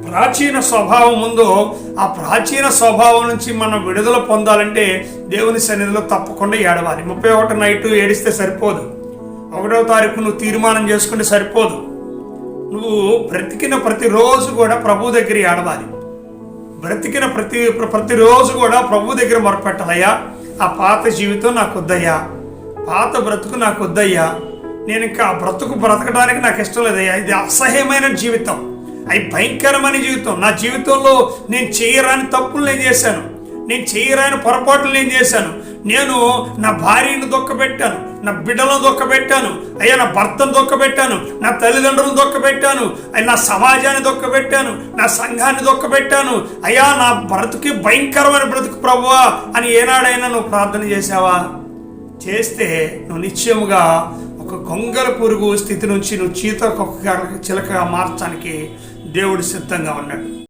ప్రాచీన స్వభావం ఉందో ఆ ప్రాచీన స్వభావం నుంచి మనం విడుదల పొందాలంటే దేవుని సన్నిధిలో తప్పకుండా ఏడవాలి. 31 నైట్ ఏడిస్తే సరిపోదు. 1వ తారీఖు నువ్వు తీర్మానం చేసుకుంటే సరిపోదు. నువ్వు బ్రతికిన ప్రతిరోజు కూడా ప్రభు దగ్గర ఏడవాలి. బ్రతికిన ప్రతిరోజు కూడా ప్రభు దగ్గర మొరపెట్టాలయ్యా, ఆ పాత జీవితం నాకు వద్దయ్యా, పాత బ్రతుకు నాకు వద్దయ్యా, నేను ఇంకా ఆ బ్రతుకు బ్రతకడానికి నాకు ఇష్టం లేదయ్యా, ఇది అసహ్యమైన జీవితం, అది భయంకరమైన జీవితం, నా జీవితంలో నేను చేయరాని తప్పులు నేను చేశాను, నేను చేయరాని పొరపాట్లు నేను చేశాను, నేను నా భార్యను దొక్కబెట్టాను, నా బిడ్డలను దొక్కబెట్టాను, అయ్యా నా భర్తను దొక్కబెట్టాను, నా తల్లిదండ్రులను దొక్కబెట్టాను, నా సమాజాన్ని దొక్కబెట్టాను, నా సంఘాన్ని దొక్కబెట్టాను, అయ్యా నా బ్రతుకి భయంకరమైన బ్రతుకు ప్రభువా అని ఏనాడైనా నువ్వు ప్రార్థన చేసావా? చేస్తే నువ్వు నిశ్చయముగా ఒక గొంగల పురుగు స్థితి నుంచి నువ్వు చిలకగా మార్చడానికి దేవుడు సిద్ధంగా ఉన్నాడు.